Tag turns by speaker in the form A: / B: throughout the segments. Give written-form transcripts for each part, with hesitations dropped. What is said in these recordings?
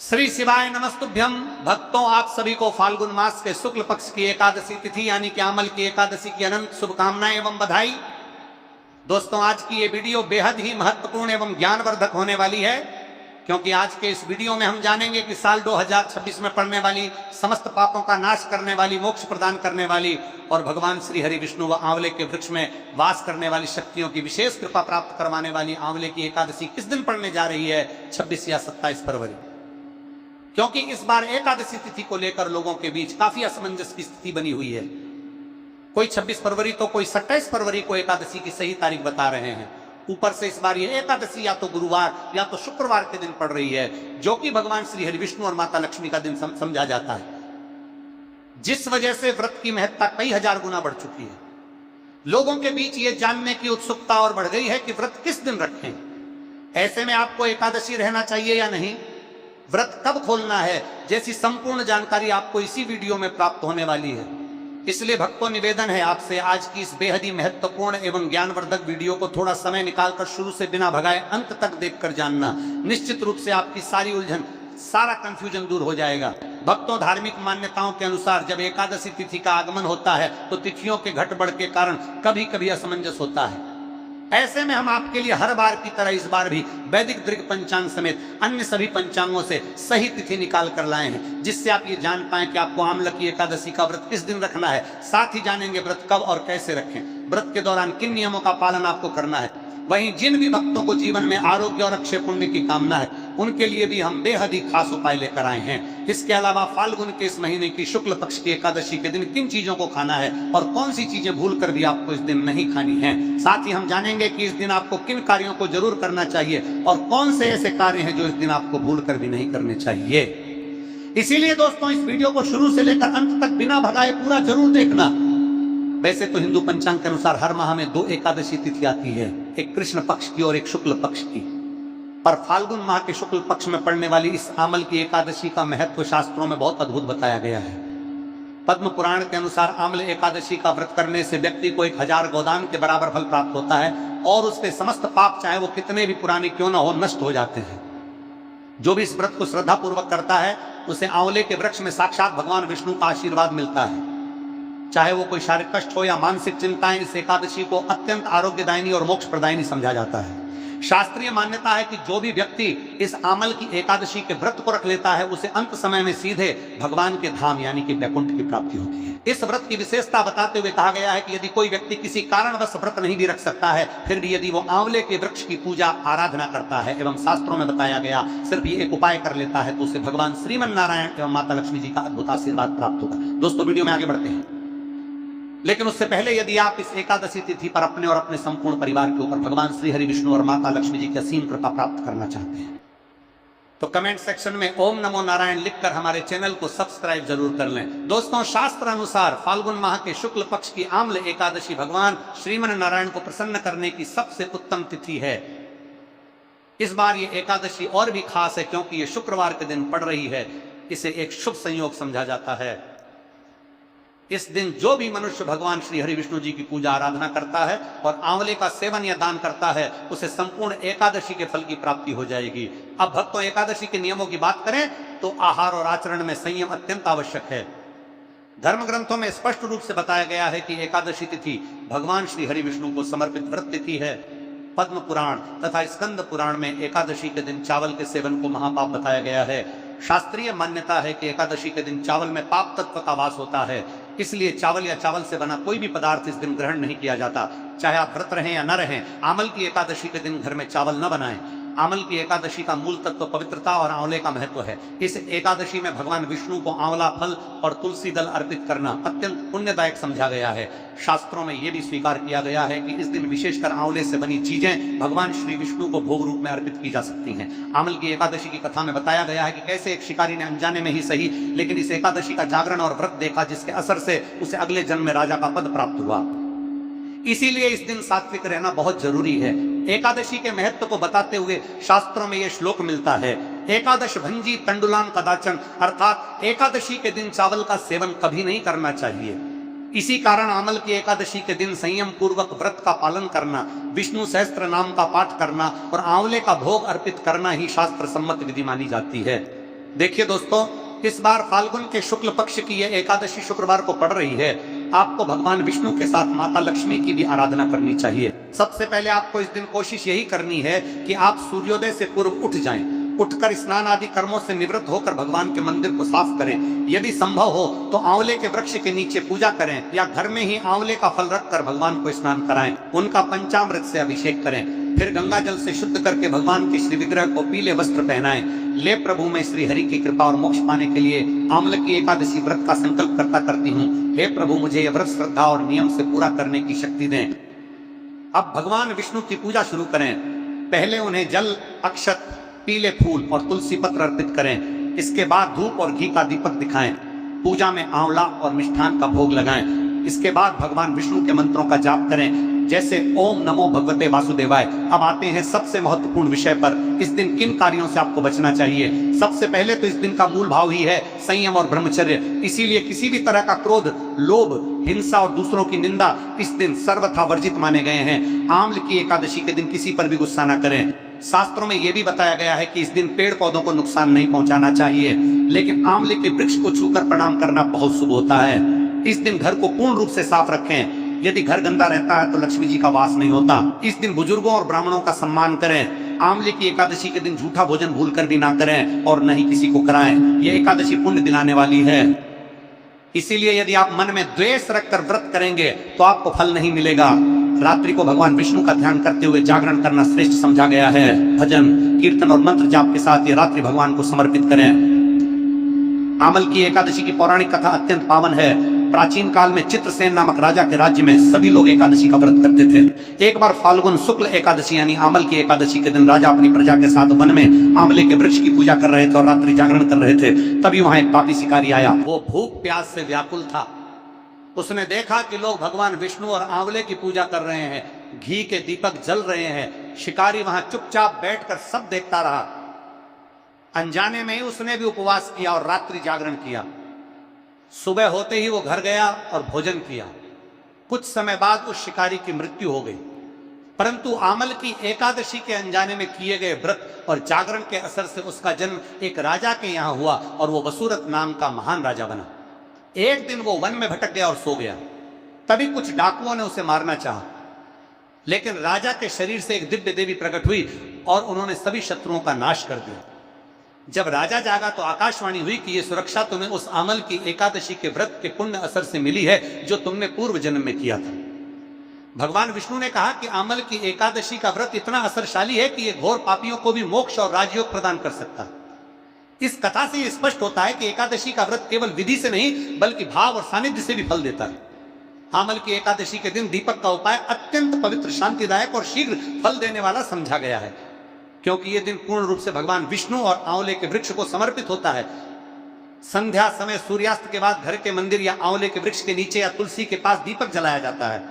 A: श्री शिवाय नमस्तुभ्यम। भक्तों, आप सभी को फाल्गुन मास के शुक्ल पक्ष की एकादशी तिथि यानी कि अमल की एकादशी की अनंत शुभकामनाएं एवं बधाई। दोस्तों, आज की ये वीडियो बेहद ही महत्वपूर्ण एवं ज्ञानवर्धक होने वाली है, क्योंकि आज के इस वीडियो में हम जानेंगे कि साल 2026 में पड़ने वाली समस्त पापों का नाश करने वाली, मोक्ष प्रदान करने वाली और भगवान श्री हरि विष्णु व आंवले के वृक्ष में वास करने वाली शक्तियों की विशेष कृपा प्राप्त करवाने वाली आंवले की एकादशी किस दिन पड़ने जा रही है, 26 या 27 फरवरी। क्योंकि इस बार एकादशी तिथि को लेकर लोगों के बीच काफी असमंजस की स्थिति बनी हुई है। कोई 26 फरवरी तो कोई 27 फरवरी को एकादशी की सही तारीख बता रहे हैं। ऊपर से इस बार ये एकादशी या तो गुरुवार या तो शुक्रवार के दिन पड़ रही है, जो कि भगवान श्री हरि विष्णु और माता लक्ष्मी का दिन समझा जाता है, जिस वजह से व्रत की महत्ता कई हजार गुना बढ़ चुकी है। लोगों के बीच ये जानने की उत्सुकता और बढ़ गई है कि व्रत किस दिन रखें, ऐसे में आपको एकादशी रहना चाहिए या नहीं, व्रत कब खोलना है, जैसी संपूर्ण जानकारी आपको इसी वीडियो में प्राप्त होने वाली है। इसलिए भक्तों, निवेदन है आपसे, आज की इस बेहद ही महत्वपूर्ण एवं ज्ञानवर्धक वीडियो को थोड़ा समय निकालकर शुरू से बिना भगाए अंत तक देखकर जानना। निश्चित रूप से आपकी सारी उलझन, सारा कंफ्यूजन दूर हो जाएगा। भक्तों, धार्मिक मान्यताओं के अनुसार जब एकादशी तिथि का आगमन होता है तो तिथियों के घटबढ़ के कारण कभी कभी असमंजस होता है। ऐसे में हम आपके लिए हर बार की तरह इस बार भी वैदिक दृग पंचांग समेत अन्य सभी पंचांगों से सही तिथि निकाल कर लाए हैं, जिससे आप ये जान पाएं कि आपको आंवला की एकादशी का व्रत किस दिन रखना है। साथ ही जानेंगे व्रत कब और कैसे रखें, व्रत के दौरान किन नियमों का पालन आपको करना है। वहीं जिन भी भक्तों को जीवन में आरोग्य और अक्षय पुण्य की कामना है, उनके लिए भी हम बेहद ही खास उपाय लेकर आए हैं। इसके अलावा फाल्गुन के इस महीने की शुक्ल पक्ष की एकादशी के दिन किन चीजों को खाना है और कौन सी चीजें भूल कर भी आपको इस दिन नहीं खानी है। साथ ही हम जानेंगे कि इस दिन आपको किन कार्यों को जरूर करना चाहिए और कौन से ऐसे कार्य हैं जो इस दिन आपको भूल कर भी नहीं करने चाहिए। इसीलिए दोस्तों, इस वीडियो को शुरू से लेकर अंत तक बिना भगाए पूरा जरूर देखना। वैसे तो हिंदू पंचांग के अनुसार हर माह में 2 एकादशी तिथि आती है, एक कृष्ण पक्ष की और एक शुक्ल पक्ष की। पर फाल्गुन माह के शुक्ल पक्ष में पड़ने वाली इस आमल की एकादशी का महत्व शास्त्रों में बहुत अद्भुत बताया गया है। पद्म पुराण के अनुसार आमल एकादशी का व्रत करने से व्यक्ति को 1000 गोदान के बराबर फल प्राप्त होता है और उसके समस्त पाप, चाहे वो कितने भी पुराने क्यों ना हो, नष्ट हो जाते हैं। जो भी इस व्रत को श्रद्धा पूर्वक करता है उसे आंवले के वृक्ष में साक्षात भगवान विष्णु का आशीर्वाद मिलता है। चाहे वो कोई शारीरिक कष्ट हो या मानसिक चिंताएं, इस एकादशी को अत्यंत आरोग्यदायिनी और मोक्ष प्रदायिनी समझा जाता है। शास्त्रीय मान्यता है कि जो भी व्यक्ति इस आमल की एकादशी के व्रत को रख लेता है उसे अंत समय में सीधे भगवान के धाम यानी कि वैकुंठ की प्राप्ति होती है। इस व्रत की विशेषता बताते हुए कहा गया है कि यदि कोई व्यक्ति किसी कारणवश व्रत नहीं भी रख सकता है, फिर भी यदि वो आंवले के वृक्ष की पूजा आराधना करता है एवं शास्त्रों में बताया गया सिर्फ ये एक उपाय कर लेता है, तो उसे भगवान श्रीमन नारायण एवं माता लक्ष्मी जी का अद्भुत आशीर्वाद प्राप्त होगा। दोस्तों, वीडियो में आगे बढ़ते हैं, लेकिन उससे पहले यदि आप इस एकादशी तिथि पर अपने और अपने संपूर्ण परिवार के ऊपर भगवान श्री हरि विष्णु और माता लक्ष्मी जी की असीम कृपा प्राप्त करना चाहते हैं तो कमेंट सेक्शन में ओम नमो नारायण लिखकर हमारे चैनल को सब्सक्राइब जरूर कर लें। दोस्तों, शास्त्र अनुसार फाल्गुन माह के शुक्ल पक्ष की आम्ल एकादशी भगवान श्रीमन नारायण को प्रसन्न करने की सबसे उत्तम तिथि है। इस बार ये एकादशी और भी खास है क्योंकि ये शुक्रवार के दिन पड़ रही है। इसे एक शुभ संयोग समझा जाता है। इस दिन जो भी मनुष्य भगवान श्री हरि विष्णु जी की पूजा आराधना करता है और आंवले का सेवन या दान करता है, उसे संपूर्ण एकादशी के फल की प्राप्ति हो जाएगी। अब भक्तों, एकादशी के नियमों की बात करें तो आहार और आचरण में संयम अत्यंत आवश्यक है। धर्म ग्रंथों में स्पष्ट रूप से बताया गया है कि एकादशी तिथि भगवान श्री हरि विष्णु को समर्पित व्रत तिथि है। पद्म पुराण तथा स्कंद पुराण में एकादशी के दिन चावल के सेवन को महापाप बताया गया है। शास्त्रीय मान्यता है कि एकादशी के दिन चावल में पाप तत्व का वास होता है, इसलिए चावल या चावल से बना कोई भी पदार्थ इस दिन ग्रहण नहीं किया जाता। चाहे आप व्रत रहें या न रहें, आमल की एकादशी के दिन घर में चावल न बनाएं। आमल की एकादशी का मूल तत्व पवित्रता और आंवले का महत्व है। इस एकादशी में भगवान विष्णु को आंवला फल और तुलसी दल अर्पित करना अत्यंत पुण्यदायक समझा गया है। शास्त्रों में यह भी स्वीकार किया गया है कि इस दिन विशेषकर आंवले से बनी चीजें भगवान श्री विष्णु को भोग रूप में अर्पित की जा सकती हैं। आमल की एकादशी की कथा में बताया गया है कि कैसे एक शिकारी ने अनजाने में ही सही, लेकिन इस एकादशी का जागरण और व्रत देखा, जिसके असर से उसे अगले जन्म में राजा का पद प्राप्त हुआ। इसीलिए इस दिन सात्विक रहना बहुत जरूरी है। एकादशी के महत्व को बताते हुए शास्त्रों में यह श्लोक मिलता है, एकादश भंजी तंडुलान कदाचन, अर्थात एकादशी के दिन चावल का सेवन कभी नहीं करना चाहिए। इसी कारण आमल की एकादशी के दिन संयम पूर्वक व्रत का पालन करना, विष्णु सहस्त्र नाम का पाठ करना और आंवले का भोग अर्पित करना ही शास्त्र सम्मत विधि मानी जाती है। देखिए दोस्तों, इस बार फाल्गुन के शुक्ल पक्ष की यह एकादशी शुक्रवार को पड़ रही है। आपको भगवान विष्णु के साथ माता लक्ष्मी की भी आराधना करनी चाहिए। सबसे पहले आपको इस दिन कोशिश यही करनी है कि आप सूर्योदय से पूर्व उठ जाएं। उठकर स्नान आदि कर्मों से निवृत्त होकर भगवान के मंदिर को साफ करें। यदि संभव हो तो आंवले के वृक्ष के नीचे पूजा करें या घर में ही आंवले का फल रखकर भगवान को स्नान कराएं। उनका पंचामृत से अभिषेक करें। फिर गंगा जल से शुद्ध करके भगवान के श्री विग्रह को पीले वस्त्र पहनाएं। ले प्रभु मैं श्री हरि की कृपा और मोक्ष पाने के लिए आंवल की एकादशी व्रत का संकल्प करती हूँ। हे प्रभु मुझे यह व्रत श्रद्धा और नियम से पूरा करने की शक्ति दें। अब भगवान विष्णु की पूजा शुरू करें। पहले उन्हें जल, अक्षत, पीले फूल और तुलसी पत्र अर्पित करें। इसके बाद धूप और घी का दीपक दिखाएं। पूजा में आंवला और मिष्ठान का भोग लगाएं। इसके बाद भगवान विष्णु के मंत्रों का जाप करें, जैसे ओम नमो भगवते वासुदेवाय। अब आते हैं सबसे महत्वपूर्ण विषय पर। इस दिन किन कार्यों से आपको बचना चाहिए? सबसे पहले तो इस दिन का मूल भाव ही है संयम और ब्रह्मचर्य। इसीलिए किसी भी तरह का क्रोध, लोभ, हिंसा और दूसरों की निंदा इस दिन सर्वथा वर्जित माने गए हैं। आंवल की एकादशी के दिन किसी पर भी गुस्सा न करें। शास्त्रों में यह भी बताया गया है कि इस दिन पेड़ पौधों को नुकसान नहीं पहुंचाना चाहिए, लेकिन आंवले के वृक्ष को छूकर प्रणाम करना बहुत शुभ होता है। इस दिन घर को पूर्ण रूप से साफ रखें। यदि घर गंदा रहता है तो लक्ष्मी जी का वास नहीं होता। इस दिन बुजुर्गों और ब्राह्मणों का सम्मान करें। आंवले की एकादशी के दिन झूठा भोजन भूलकर भी ना करें और न ही किसी को कराएं। यह एकादशी पुण्य दिलाने वाली है। इसीलिए यदि आप मन में द्वेष रखकर व्रत करेंगे तो आपको फल नहीं मिलेगा। रात्रि को भगवान विष्णु का ध्यान करते हुए जागरण करना श्रेष्ठ समझा गया है। भजन, कीर्तन और मंत्र जाप के साथ ये रात्रि भगवान को समर्पित करें। आंवल की एकादशी की पौराणिक कथा अत्यंत पावन है। प्राचीन काल में चित्रसेन नामक राजा के राज्य में सभी लोग एकादशी का व्रत करते थे। एक बार फाल्गुन शुक्ल एकादशी यानी आंवल की एकादशी के दिन राजा अपनी प्रजा के साथ वन में आंवले के वृक्ष की पूजा कर रहे थे और रात्रि जागरण कर रहे थे। तभी वहां एक पापी शिकारी आया। वो भूख प्यास से व्याकुल था। उसने देखा कि लोग भगवान विष्णु और आंवले की पूजा कर रहे हैं, घी के दीपक जल रहे हैं। शिकारी वहां चुपचाप बैठकर सब देखता रहा। अनजाने में ही उसने भी उपवास किया और रात्रि जागरण किया। सुबह होते ही वो घर गया और भोजन किया। कुछ समय बाद उस शिकारी की मृत्यु हो गई। परंतु आंवल की एकादशी के अनजाने में किए गए व्रत और जागरण के असर से उसका जन्म एक राजा के यहाँ हुआ और वो वसुरथ नाम का महान राजा बना। एक दिन वो वन में भटक गया और सो गया। तभी कुछ डाकुओं ने उसे मारना चाहा, लेकिन राजा के शरीर से एक दिव्य देवी प्रकट हुई और उन्होंने सभी शत्रुओं का नाश कर दिया। जब राजा जागा तो आकाशवाणी हुई कि ये सुरक्षा तुम्हें उस आंवल की एकादशी के व्रत के पुण्य असर से मिली है जो तुमने पूर्व जन्म में किया था। भगवान विष्णु ने कहा कि आंवल की एकादशी का व्रत इतना असरशाली है कि ये घोर पापियों को भी मोक्ष और राजयोग प्रदान कर सकता है। इस कथा से यह स्पष्ट होता है कि एकादशी का व्रत केवल विधि से नहीं बल्कि भाव और सानिध्य से भी फल देता है। आंवल की एकादशी के दिन दीपक का उपाय अत्यंत पवित्र, शांतिदायक और शीघ्र फल देने वाला समझा गया है, क्योंकि यह दिन पूर्ण रूप से भगवान विष्णु और आंवले के वृक्ष को समर्पित होता है। संध्या समय सूर्यास्त के बाद घर के मंदिर या आंवले के वृक्ष के नीचे या तुलसी के पास दीपक जलाया जाता है।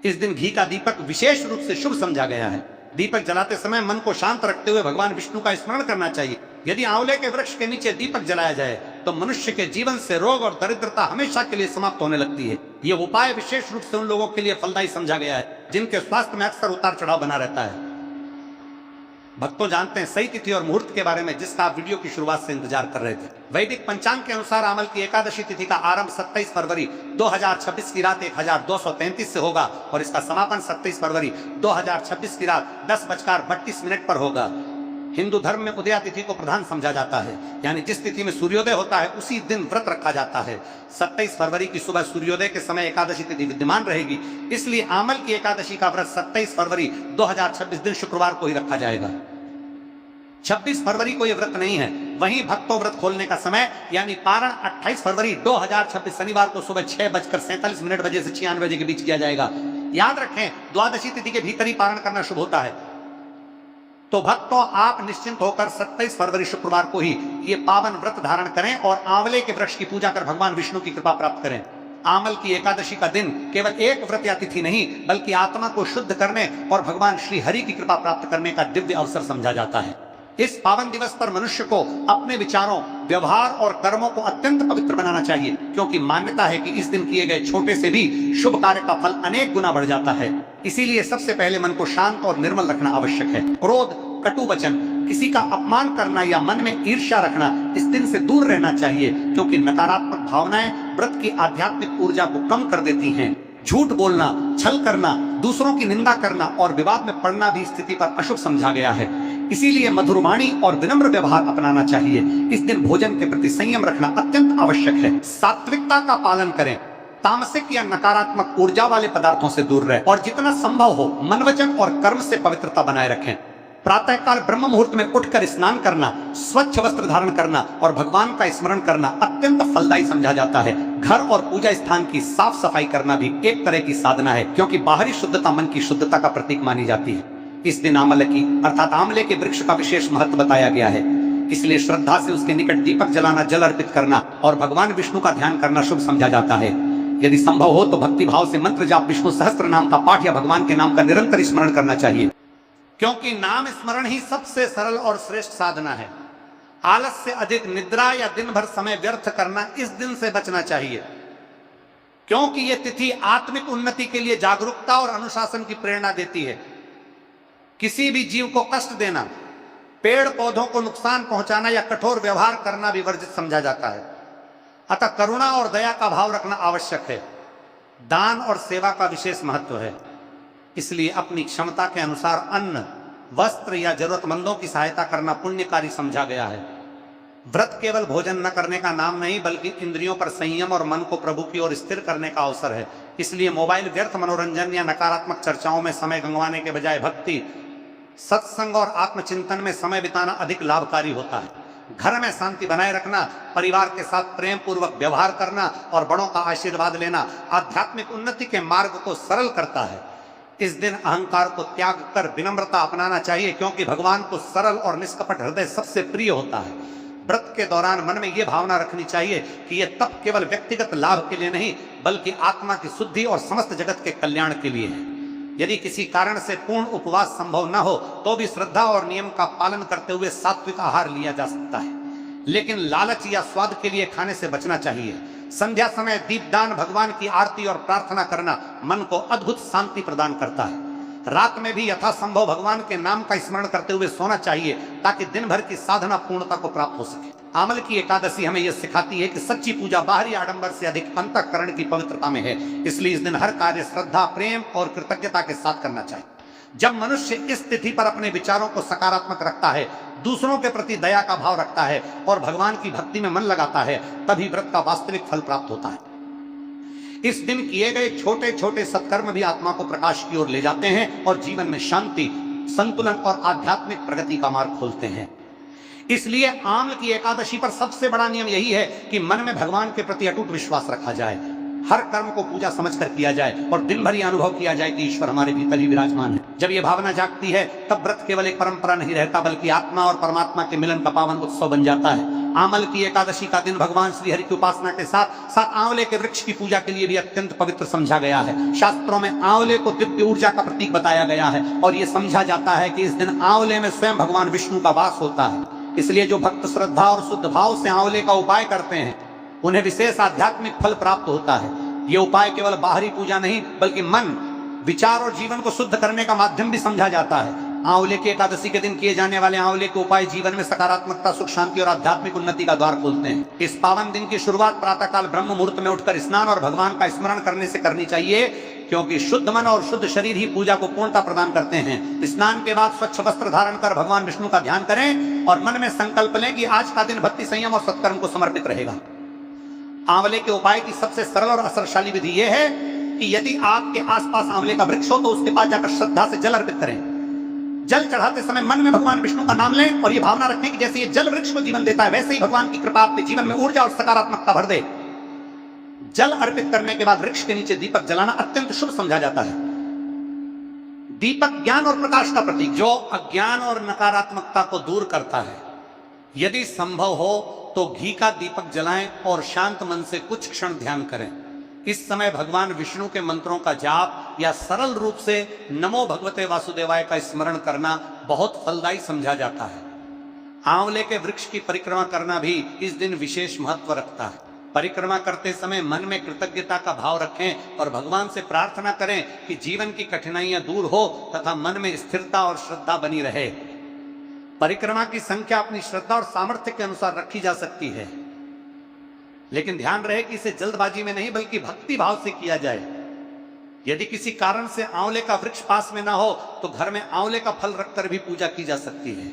A: इस दिन घी का दीपक विशेष रूप से शुभ समझा गया है। दीपक जलाते समय मन को शांत रखते हुए भगवान विष्णु का स्मरण करना चाहिए। यदि आंवले के वृक्ष के नीचे दीपक जलाया जाए तो मनुष्य के जीवन से रोग और दरिद्रता हमेशा के लिए समाप्त होने लगती है। यह उपाय विशेष रूप से उन लोगों के लिए फलदायी समझा गया है जिनके स्वास्थ्य में अक्सर उतार चढ़ाव बना रहता है। भक्तों जानते हैं सही तिथि और मुहूर्त के बारे में जिसका आप वीडियो की शुरुआत से इंतजार कर रहे थे। वैदिक पंचांग के अनुसार आंवल की एकादशी तिथि का आरंभ 27 फरवरी 2026 की रात 1233 से होगा और इसका समापन 27 फरवरी 2026 की रात 10:32 पर होगा। हिंदू धर्म में उदया तिथि को प्रधान समझा जाता है, यानी जिस तिथि में सूर्योदय होता है उसी दिन व्रत रखा जाता है। 27 फरवरी की सुबह सूर्योदय के समय एकादशी तिथि विद्यमान रहेगी, इसलिए आंवल की एकादशी का व्रत 27 फरवरी 2026 दिन शुक्रवार को ही रखा जाएगा। 26 फरवरी को यह व्रत नहीं है। वहीं भक्तों व्रत खोलने का समय यानी पारण 28 फरवरी 2026 शनिवार को सुबह 6:47 बजे से 96 बजे के बीच किया जाएगा। याद रखें द्वादशी तिथि के भीतर ही पारण करना शुभ होता है। तो भक्तों आप निश्चिंत होकर 27 फरवरी शुक्रवार को ही ये पावन व्रत धारण करें और आंवले के वृक्ष की पूजा कर भगवान विष्णु की कृपा प्राप्त करें। आंवल की एकादशी का दिन केवल एक व्रत या तिथि नहीं बल्कि आत्मा को शुद्ध करने और भगवान श्री हरि की कृपा प्राप्त करने का दिव्य अवसर समझा जाता है। इस पावन दिवस पर मनुष्य को अपने विचारों, व्यवहार और कर्मों को अत्यंत पवित्र बनाना चाहिए, क्योंकि मान्यता है कि इस दिन किए गए छोटे से भी शुभ कार्य का फल अनेक गुना बढ़ जाता है। इसीलिए सबसे पहले मन को शांत और निर्मल रखना आवश्यक है। क्रोध, कटु वचन, किसी का अपमान करना या मन में ईर्ष्या रखना इस दिन से दूर रहना चाहिए, क्योंकि नकारात्मक भावनाएं व्रत की आध्यात्मिक ऊर्जा को कम कर देती हैं। झूठ बोलना, छल करना, दूसरों की निंदा करना और विवाद में पड़ना भी स्थिति पर अशुभ समझा गया है। इसीलिए मधुरवाणी और विनम्र व्यवहार अपनाना चाहिए। इस दिन भोजन के प्रति संयम रखना अत्यंत आवश्यक है। सात्विकता का पालन करें, तामसिक या नकारात्मक ऊर्जा वाले पदार्थों से दूर रहें और जितना संभव हो मन, वचन और कर्म से पवित्रता बनाए रखें। प्रातःकाल ब्रह्म मुहूर्त में उठकर स्नान करना, स्वच्छ वस्त्र धारण करना और भगवान का स्मरण करना अत्यंत फलदायी समझा जाता है। घर और पूजा स्थान की साफ सफाई करना भी एक तरह की साधना है, क्योंकि बाहरी शुद्धता मन की शुद्धता का प्रतीक मानी जाती है। इस दिन आमलकी अर्थात आंवले के वृक्ष का विशेष महत्व बताया गया है, इसलिए श्रद्धा से उसके निकट दीपक जलाना, जल अर्पित करना और भगवान विष्णु का ध्यान करना शुभ समझा जाता है। यदि संभव हो तो भक्ति भाव से मंत्र जाप, विष्णु सहस्त्र नाम का पाठ या भगवान के नाम का निरंतर स्मरण करना चाहिए, क्योंकि नाम स्मरण ही सबसे सरल और श्रेष्ठ साधना है। आलस से अधिक निद्रा या दिन भर समय व्यर्थ करना इस दिन से बचना चाहिए, क्योंकि यह तिथि आत्मिक उन्नति के लिए जागरूकता और अनुशासन की प्रेरणा देती है। किसी भी जीव को कष्ट देना, पेड़ पौधों को नुकसान पहुंचाना या कठोर व्यवहार करना भी वर्जित समझा जाता है। अतः करुणा और दया का भाव रखना आवश्यक है। दान और सेवा का विशेष महत्व है, इसलिए अपनी क्षमता के अनुसार अन्न, वस्त्र या जरूरतमंदों की सहायता करना पुण्यकारी समझा गया है। व्रत केवल भोजन न करने का नाम नहीं, बल्कि इंद्रियों पर संयम और मन को प्रभु की ओर स्थिर करने का अवसर है। इसलिए मोबाइल, व्यर्थ मनोरंजन या नकारात्मक चर्चाओं में समय गंवाने के बजाय भक्ति, सत्संग और आत्मचिंतन में समय बिताना अधिक लाभकारी होता है। घर में शांति बनाए रखना, परिवार के साथ प्रेम पूर्वक व्यवहार करना और बड़ों का आशीर्वाद लेना आध्यात्मिक उन्नति के मार्ग को सरल करता है। इस दिन अहंकार को त्याग कर विनम्रता अपनाना चाहिए, क्योंकि भगवान को सरल और निष्कपट हृदय सबसे प्रिय होता है। व्रत के दौरान मन में यह भावना रखनी चाहिए कि यह तप केवल व्यक्तिगत लाभ के लिए नहीं, बल्कि आत्मा की शुद्धि और समस्त जगत के कल्याण के लिए है। यदि किसी कारण से पूर्ण उपवास संभव न हो तो भी श्रद्धा और नियम का पालन करते हुए सात्विक आहार लिया जा सकता है, लेकिन लालच या स्वाद के लिए खाने से बचना चाहिए। संध्या समय दीपदान, भगवान की आरती और प्रार्थना करना मन को अद्भुत शांति प्रदान करता है। रात में भी यथासंभव भगवान के नाम का स्मरण करते हुए सोना चाहिए, ताकि दिन भर की साधना पूर्णता को प्राप्त हो सके। आमल की एकादशी हमें यह सिखाती है कि सच्ची पूजा बाहरी आडंबर से अधिक अंतःकरण की पवित्रता में है। इसलिए इस दिन हर कार्य श्रद्धा, प्रेम और कृतज्ञता के साथ करना चाहिए। जब मनुष्य इस तिथि पर अपने विचारों को सकारात्मक रखता है, दूसरों के प्रति दया का भाव रखता है और भगवान की भक्ति में मन लगाता है, तभी व्रत का वास्तविक फल प्राप्त होता है। इस दिन किए गए छोटे छोटे सत्कर्म भी आत्मा को प्रकाश की ओर ले जाते हैं और जीवन में शांति, संतुलन और आध्यात्मिक प्रगति का मार्ग खोलते हैं। इसलिए आम्ल की एकादशी पर सबसे बड़ा नियम यही है कि मन में भगवान के प्रति अटूट विश्वास रखा जाए, हर कर्म को पूजा समझकर किया जाए और दिन भर यह अनुभव किया जाए कि ईश्वर हमारे भीतर ही विराजमान है। जब यह भावना जागती है, तब व्रत केवल एक परंपरा नहीं रहता, बल्कि आत्मा और परमात्मा के मिलन का पावन उत्सव बन जाता है। आमल की एकादशी का दिन भगवान श्री हरि की उपासना के साथ साथ आंवले के वृक्ष की पूजा के लिए भी अत्यंत पवित्र समझा गया है। शास्त्रों में आंवले को दिव्य ऊर्जा का प्रतीक बताया गया है और यह समझा जाता है कि इस दिन आंवले में स्वयं भगवान विष्णु का वास होता है। इसलिए जो भक्त श्रद्धा और शुद्ध भाव से आंवले का उपाय करते हैं, उन्हें विशेष आध्यात्मिक फल प्राप्त होता है। ये उपाय केवल बाहरी पूजा नहीं, बल्कि मन, विचार और जीवन को शुद्ध करने का माध्यम भी समझा जाता है। आंवले की एकादशी के दिन किए जाने वाले आंवले के उपाय जीवन में सकारात्मकता, सुख, शांति और आध्यात्मिक उन्नति का द्वार खोलते हैं। इस पावन दिन की शुरुआत प्रातःकाल ब्रह्म मुहूर्त में उठकर स्नान और भगवान का स्मरण करने से करनी चाहिए, क्योंकि शुद्ध मन और शुद्ध शरीर ही पूजा को पूर्णता प्रदान करते हैं। स्नान के बाद स्वच्छ वस्त्र धारण कर भगवान विष्णु का ध्यान करें और मन में संकल्प लें कि आज का दिन भक्ति, संयम और सत्कर्म को समर्पित रहेगा। आंवले के उपाय की सबसे सरल और असरशाली विधि यह है कि यदि आपके आसपास आंवले का वृक्ष हो तो उसके पास जाकर श्रद्धा से जल अर्पित करें। जल चढ़ाते समय मन में भगवान विष्णु का नाम लें और यह भावना रखें कि जैसे ये जल वृक्ष को जीवन देता है, वैसे ही भगवान की कृपा आपके जीवन में ऊर्जा और सकारात्मकता भर दे। जल अर्पित करने के बाद वृक्ष के नीचे दीपक जलाना अत्यंत शुभ समझा जाता है। दीपक ज्ञान और प्रकाश का प्रतीक, जो अज्ञान और नकारात्मकता को दूर करता है। यदि संभव हो तो घी का दीपक जलाएं और शांत मन से कुछ क्षण ध्यान करें। इस समय भगवान विष्णु के मंत्रों का जाप या सरल रूप से नमो भगवते वासुदेवाय का स्मरण करना बहुत फलदायी समझा जाता है। आंवले के वृक्ष की परिक्रमा करना भी इस दिन विशेष महत्व रखता है। परिक्रमा करते समय मन में कृतज्ञता का भाव रखें और भगवान से प्रार्थना करें कि जीवन की कठिनाइयां दूर हो तथा मन में स्थिरता और श्रद्धा बनी रहे। परिक्रमा की संख्या अपनी श्रद्धा और सामर्थ्य के अनुसार रखी जा सकती है, लेकिन ध्यान रहे कि इसे जल्दबाजी में नहीं बल्कि भक्ति भाव से किया जाए। यदि किसी कारण से आंवले का वृक्ष पास में ना हो तो घर में आंवले का फल रखकर भी पूजा की जा सकती है।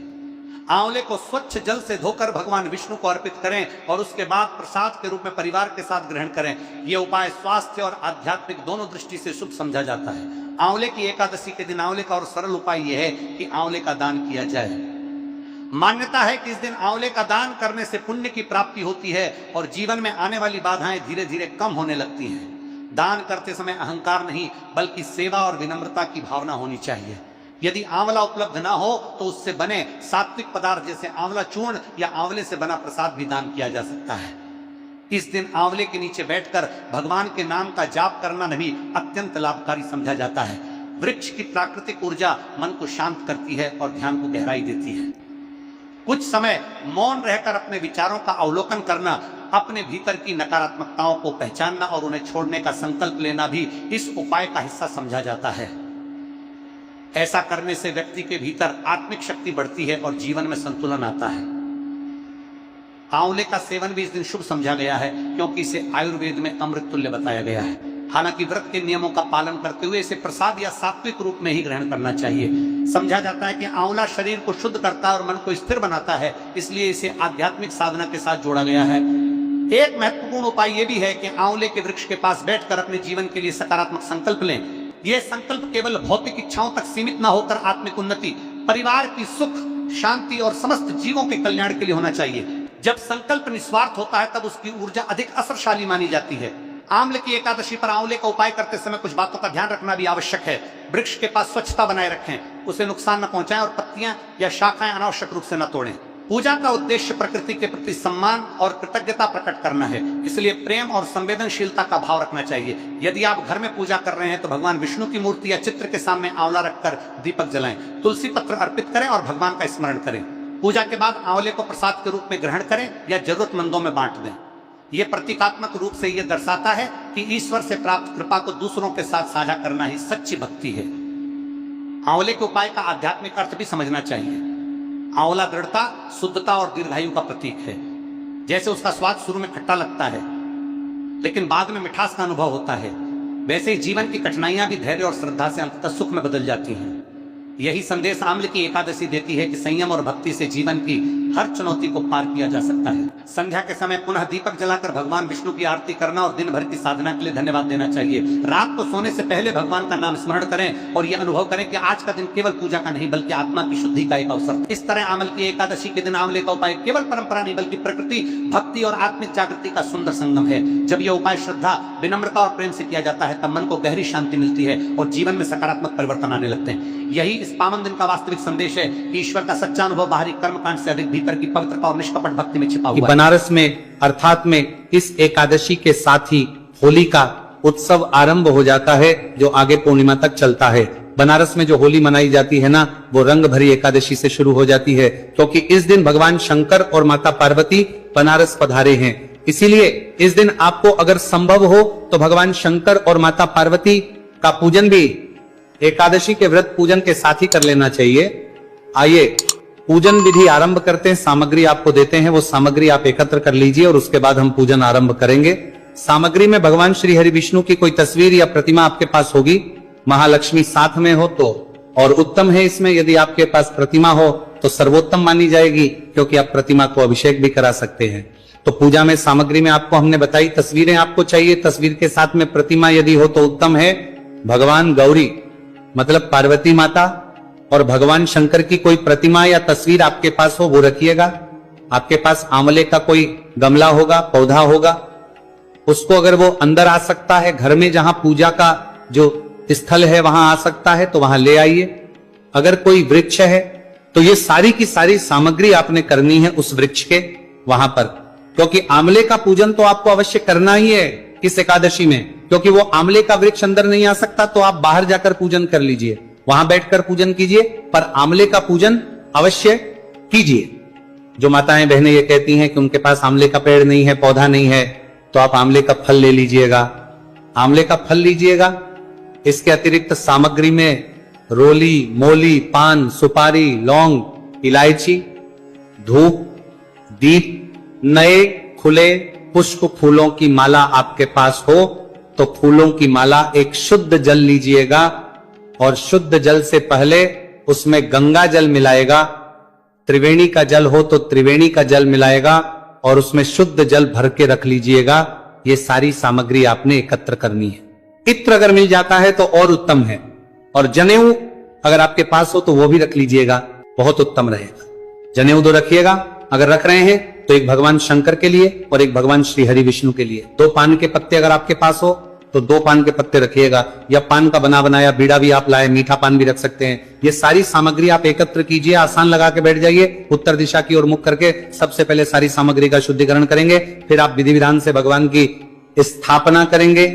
A: आंवले को स्वच्छ जल से धोकर भगवान विष्णु को अर्पित करें और उसके बाद प्रसाद के रूप में परिवार के साथ ग्रहण करें। यह उपाय स्वास्थ्य और आध्यात्मिक दोनों दृष्टि से शुभ समझा जाता है। आंवले की एकादशी के दिन आंवले का और सरल उपाय यह है कि आंवले का दान किया जाए। मान्यता है कि इस दिन आंवले का दान करने से पुण्य की प्राप्ति होती है और जीवन में आने वाली बाधाएं धीरे धीरे कम होने लगती हैं। दान करते समय अहंकार नहीं बल्कि सेवा और विनम्रता की भावना होनी चाहिए। यदि आंवला उपलब्ध ना हो तो उससे बने सात्विक पदार्थ जैसे आंवला चूर्ण या आंवले से बना प्रसाद भी दान किया जा सकता है। इस दिन आंवले के नीचे बैठकर भगवान के नाम का जाप करना भी अत्यंत लाभकारी समझा जाता है। वृक्ष की प्राकृतिक ऊर्जा मन को शांत करती है और ध्यान को गहराई देती है। कुछ समय मौन रहकर अपने विचारों का अवलोकन करना, अपने भीतर की नकारात्मकताओं को पहचानना और उन्हें छोड़ने का संकल्प लेना भी इस उपाय का हिस्सा समझा जाता है। ऐसा करने से व्यक्ति के भीतर आत्मिक शक्ति बढ़ती है और जीवन में संतुलन आता है। आंवले का सेवन भी इस दिन शुभ समझा गया है क्योंकि इसे आयुर्वेद में अमृत तुल्य बताया गया है। हालांकि व्रत के नियमों का पालन करते हुए इसे प्रसाद या सात्विक रूप में ही ग्रहण करना चाहिए। समझा जाता है कि आंवला शरीर को शुद्ध करता है और मन को स्थिर बनाता है, इसलिए इसे आध्यात्मिक साधना के साथ जोड़ा गया है। एक महत्वपूर्ण उपाय यह भी है कि आंवले के वृक्ष के पास बैठकर अपने जीवन के लिए सकारात्मक संकल्प लें। यह संकल्प केवल भौतिक इच्छाओं तक सीमित न होकर आत्मिक उन्नति, परिवार की सुख, शांति और समस्त जीवों के कल्याण के लिए होना चाहिए। जब संकल्प निस्वार्थ होता है तब उसकी ऊर्जा अधिक असरशाली मानी जाती है। आंवले की एकादशी पर आंवले का उपाय करते समय कुछ बातों का ध्यान रखना भी आवश्यक है। वृक्ष के पास स्वच्छता बनाए रखें, उसे नुकसान न पहुंचाएं और पत्तियां या शाखाएं अनावश्यक रूप से न तोड़ें। पूजा का उद्देश्य प्रकृति के प्रति सम्मान और कृतज्ञता प्रकट करना है, इसलिए प्रेम और संवेदनशीलता का भाव रखना चाहिए। यदि आप घर में पूजा कर रहे हैं तो भगवान विष्णु की मूर्ति या चित्र के सामने आंवला रखकर दीपक जलाएं, तुलसी पत्र अर्पित करें और भगवान का स्मरण करें। पूजा के बाद आंवले को प्रसाद के रूप में ग्रहण करें या जरूरतमंदों में बांट दें। यह प्रतीकात्मक रूप से यह दर्शाता है कि ईश्वर से प्राप्त कृपा को दूसरों के साथ साझा करना ही सच्ची भक्ति है। आंवले के उपाय का आध्यात्मिक अर्थ भी समझना चाहिए। आंवला दृढ़ता, शुद्धता और दीर्घायु का प्रतीक है। जैसे उसका स्वाद शुरू में खट्टा लगता है लेकिन बाद में मिठास का अनुभव होता है, वैसे ही जीवन की कठिनाइयां भी धैर्य और श्रद्धा से अंततः सुख में बदल जाती हैं। यही संदेश आंवले की एकादशी देती है कि संयम और भक्ति से जीवन की हर चुनौती को पार किया जा सकता है। संध्या के समय पुनः दीपक जलाकर भगवान विष्णु की आरती करना और दिन भर की साधना के लिए धन्यवाद देना चाहिए। रात को सोने से पहले भगवान का नाम स्मरण करें और यह अनुभव करें कि आज का दिन केवल पूजा का नहीं बल्कि आत्मा की शुद्धि का एक अवसर। इस तरह आंवले की एकादशी के दिन आंवले का उपाय केवल परंपरा नहीं बल्कि प्रकृति, भक्ति और आत्मिक जागृति का सुंदर संगम है। जब यह उपाय श्रद्धा, विनम्रता और प्रेम से किया जाता है तब मन को गहरी शांति मिलती है और जीवन में सकारात्मक परिवर्तन आने लगते हैं। यही इस पावन दिन का वास्तविक संदेश है कि ईश्वर का सच्चा अनुभव बाहरी कर्मकांड से अधिक भीतर की पवित्रता और निष्कपट भक्ति में छिपा हुआ है।
B: बनारस में अर्थात में इस एकादशी के साथ ही होली का उत्सव आरंभ हो जाता है जो आगे पूर्णिमा तक चलता है। बनारस में जो होली मनाई जाती है ना, वो रंग भरी एकादशी से शुरू हो जाती है क्योंकि इस दिन भगवान शंकर और माता पार्वती बनारस पधारे हैं। इसीलिए इस दिन आपको अगर संभव हो तो भगवान शंकर और माता पार्वती का पूजन भी एकादशी के व्रत पूजन के साथ ही कर लेना चाहिए। आइए पूजन विधि आरंभ करते हैं। सामग्री आपको देते हैं, वो सामग्री आप एकत्र कर लीजिए और उसके बाद हम पूजन आरंभ करेंगे। सामग्री में भगवान श्री हरि विष्णु की कोई तस्वीर या प्रतिमा आपके पास होगी, महालक्ष्मी साथ में हो तो और उत्तम है। इसमें यदि आपके पास प्रतिमा हो तो सर्वोत्तम मानी जाएगी क्योंकि आप प्रतिमा को अभिषेक भी करा सकते हैं। तो पूजा में सामग्री में आपको हमने बताई, तस्वीरें आपको चाहिए, तस्वीर के साथ में प्रतिमा यदि हो तो उत्तम है। भगवान गौरी मतलब पार्वती माता और भगवान शंकर की कोई प्रतिमा या तस्वीर आपके पास हो वो रखिएगा। आपके पास आंवले का कोई गमला होगा, पौधा होगा, उसको अगर वो अंदर आ सकता है, घर में जहां पूजा का जो स्थल है वहां आ सकता है तो वहां ले आइए। अगर कोई वृक्ष है तो ये सारी की सारी सामग्री आपने करनी है उस वृक्ष के वहां पर, क्योंकि आंवले का पूजन तो आपको अवश्य करना ही है इस एकादशी में, क्योंकि वो आंवले का वृक्ष अंदर नहीं आ सकता तो आप बाहर जाकर पूजन कर लीजिए, वहां बैठकर पूजन कीजिए, पर आंवले का पूजन अवश्य कीजिए। जो माताएं बहनें ये कहती हैं कि उनके पास आंवले का पेड़ नहीं है, पौधा नहीं है, तो आप आंवले का फल ले लीजिएगा, आंवले का फल लीजिएगा। इसके अतिरिक्त सामग्री में रोली, मोली, पान, सुपारी, लौंग, इलायची, धूप, दीप, नए खुले पुष्प फूलों की माला आपके पास हो तो फूलों की माला एक शुद्ध जल लीजिएगा और शुद्ध जल से पहले उसमें गंगा जल मिलाएगा। त्रिवेणी का जल हो तो त्रिवेणी का जल मिलाएगा और उसमें शुद्ध जल भर के रख लीजिएगा। ये सारी सामग्री आपने एकत्र करनी है। इत्र अगर मिल जाता है तो और उत्तम है, और जनेऊ अगर आपके पास हो तो वो भी रख लीजिएगा, बहुत उत्तम रहेगा। जनेऊ दो रखिएगा, अगर रख रहे हैं तो एक भगवान शंकर के लिए और एक भगवान श्री हरि विष्णु के लिए। 2 पान के पत्ते अगर आपके पास हो तो 2 पान के पत्ते रखिएगा, या पान का बना बनाया बीड़ा भी आप लाए, मीठा पान भी रख सकते हैं। ये सारी सामग्री आप एकत्र कीजिए, आसान लगा के बैठ जाइए, उत्तर दिशा की ओर मुख करके सबसे पहले सारी सामग्री का शुद्धिकरण करेंगे, फिर आप विधि विधान से भगवान की स्थापना करेंगे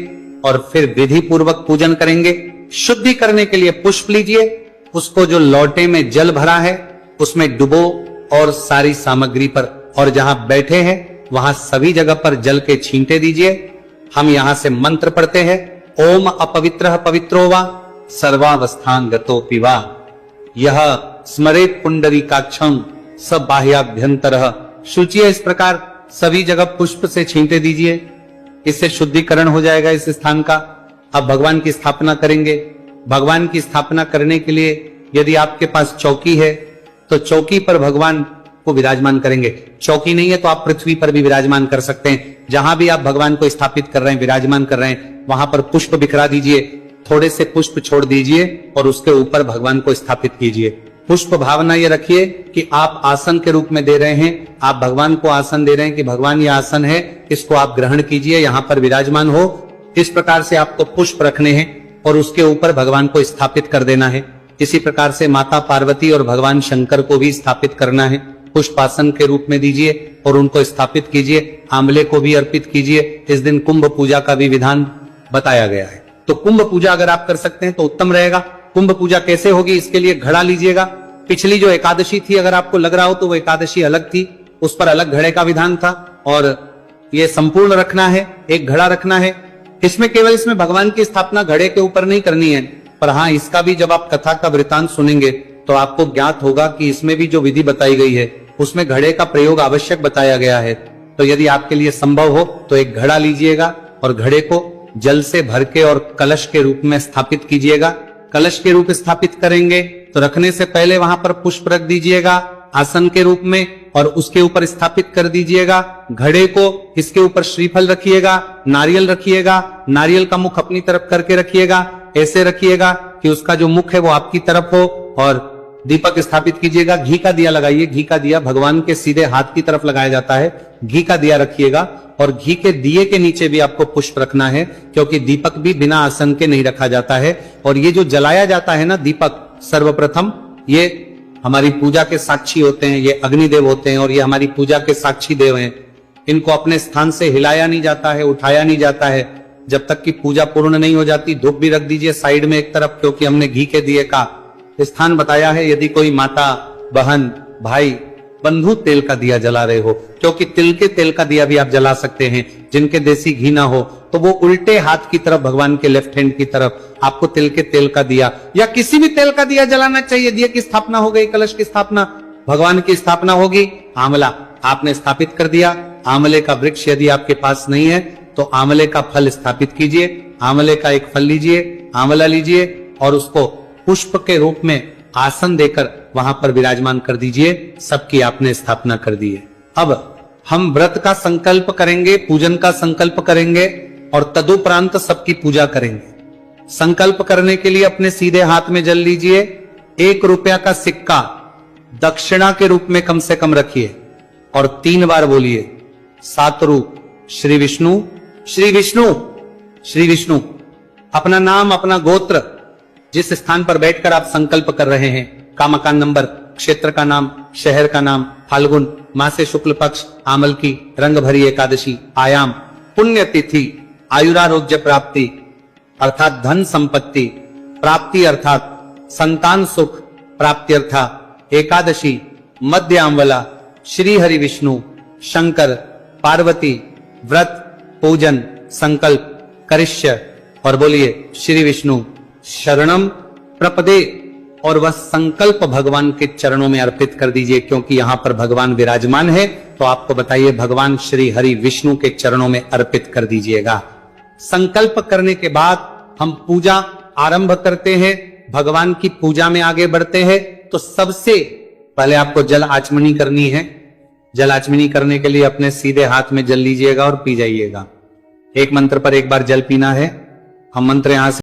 B: और फिर विधि पूर्वक पूजन करेंगे। शुद्धि करने के लिए पुष्प लीजिए, उसको जो लोटे में जल भरा है उसमें डुबो और सारी सामग्री पर, और जहां बैठे हैं वहां सभी जगह पर जल के छींटे दीजिए। हम यहां से मंत्र पढ़ते हैं, ओम अपवित्रः पवित्रो वा सर्वावस्थान गतो पिवा, यह स्मरेत पुंडरीकाक्षं स बाह्याभ्यंतरः शुचिए। इस प्रकार सभी जगह पुष्प से छींटे दीजिए, इससे शुद्धिकरण हो जाएगा इस स्थान का। अब भगवान की स्थापना करेंगे। भगवान की स्थापना करने के लिए यदि आपके पास चौकी है तो चौकी पर भगवान को विराजमान करेंगे। चौकी नहीं है तो आप पृथ्वी पर भी विराजमान कर सकते हैं। जहां भी आप भगवान को स्थापित कर रहे हैं, विराजमान कर रहे हैं, वहां पर पुष्प बिखरा दीजिए, थोड़े से पुष्प छोड़ दीजिए और उसके ऊपर भगवान को स्थापित कीजिए। पुष्प भावना ये रखिए कि आप आसन के रूप में दे रहे हैं, आप भगवान को आसन दे रहे हैं कि भगवान ये आसन है, इसको आप ग्रहण कीजिए, यहां पर विराजमान हो। इस प्रकार से आपको पुष्प रखने हैं और उसके ऊपर भगवान को स्थापित कर देना है। इसी प्रकार से माता पार्वती और भगवान शंकर को भी स्थापित करना है। पुष्पासन के रूप में दीजिए और उनको स्थापित कीजिए। आंवले को भी अर्पित कीजिए। इस दिन कुंभ पूजा का भी विधान बताया गया है, तो कुंभ पूजा अगर आप कर सकते हैं तो उत्तम रहेगा। कुंभ पूजा कैसे होगी, इसके लिए घड़ा लीजिएगा। पिछली जो एकादशी थी, अगर आपको लग रहा हो तो वो एकादशी अलग थी, उस पर अलग घड़े का विधान था, और ये संपूर्ण रखना है, एक घड़ा रखना है। इसमें केवल इसमें भगवान की स्थापना घड़े के ऊपर नहीं करनी है, पर हाँ, इसका भी जब आप कथा का वृतांत सुनेंगे तो आपको ज्ञात होगा कि इसमें भी जो विधि बताई गई है उसमें घड़े का प्रयोग आवश्यक बताया गया है। तो यदि आपके लिए संभव हो तो एक घड़ा लीजिएगा और घड़े को जल से भर के और कलश के रूप में स्थापित कीजिएगा। कलश के रूप स्थापित करेंगे तो रखने से पहले वहां पर पुष्प रख दीजिएगा आसन के रूप में और उसके ऊपर स्थापित कर दीजिएगा। घड़े को इसके ऊपर श्रीफल रखिएगा, नारियल रखिएगा, नारियल का मुख अपनी तरफ करके रखिएगा, ऐसे रखिएगा कि उसका जो मुख है वो आपकी तरफ हो, और दीपक स्थापित कीजिएगा। घी का दिया लगाइए। घी का दिया भगवान के सीधे हाथ की तरफ लगाया जाता है। घी का दिया रखिएगा और घी के दिए के नीचे भी आपको पुष्प रखना है, क्योंकि दीपक भी बिना आसन के नहीं रखा जाता है। और ये जो जलाया जाता है ना दीपक, सर्वप्रथम ये हमारी पूजा के साक्षी होते हैं, ये अग्निदेव होते हैं और ये हमारी पूजा के साक्षी देव हैं। इनको अपने स्थान से हिलाया नहीं जाता है, उठाया नहीं जाता है जब तक कि पूजा पूर्ण नहीं हो जाती। धूप भी रख दीजिए साइड में एक तरफ, क्योंकि हमने घी के दिए का स्थान बताया है। यदि कोई माता, बहन, भाई, बंधु तेल का दिया जला रहे हो, क्योंकि तिल के तेल का दिया भी आप जला सकते हैं, जिनके देसी घी ना हो तो वो उल्टे हाथ की तरफ, भगवान के लेफ्ट हैंड की तरफ आपको तिल के तेल का दिया या किसी भी तेल का दिया जलाना चाहिए। दिए की स्थापना हो गई, कलश की स्थापना, भगवान की स्थापना होगी। आंवला आपने स्थापित कर दिया। आंवले का वृक्ष यदि आपके पास नहीं है तो आंवले का फल स्थापित कीजिए। आंवले का एक फल लीजिए, आंवला लीजिए और उसको पुष्प के रूप में आसन देकर वहां पर विराजमान कर दीजिए। सबकी आपने स्थापना कर दी है। अब हम व्रत का संकल्प करेंगे, पूजन का संकल्प करेंगे और तदुपरांत सबकी पूजा करेंगे। संकल्प करने के लिए अपने सीधे हाथ में जल लीजिए। 1 रुपया का सिक्का दक्षिणा के रूप में कम से कम रखिए और 3 बार बोलिए, सातरूप श्री विष्णु, श्री विष्णु, श्री विष्णु। अपना नाम, अपना गोत्र, जिस स्थान पर बैठकर आप संकल्प कर रहे हैं, का मकान नंबर, क्षेत्र का नाम, शहर का नाम, फाल्गुन मासे शुक्ल पक्ष, आमल की रंग भरी एकादशी, आयाम, पुण्य तिथि, आयुरारोग्य प्राप्ति अर्थात धन संपत्ति प्राप्ति अर्थात संतान सुख प्राप्ति अर्थात एकादशी, मध्य आंवला, श्री हरि विष्णु, शंकर, पार्वती, व्रत, पूजन, संकल्प, करिष्य। और बोलिए, श्री विष्णु शरणम प्रपदे और वह संकल्प भगवान के चरणों में अर्पित कर दीजिए, क्योंकि यहां पर भगवान विराजमान है। तो आपको बताइए, भगवान श्री हरि विष्णु के चरणों में अर्पित कर दीजिएगा। संकल्प करने के बाद हम पूजा आरंभ करते हैं, भगवान की पूजा में आगे बढ़ते हैं। तो सबसे पहले आपको जल आचमनी करनी है। जल आचमनी करने के लिए अपने सीधे हाथ में जल लीजिएगा और पी जाइएगा। एक मंत्र पर एक बार जल पीना है। हम मंत्र यहां से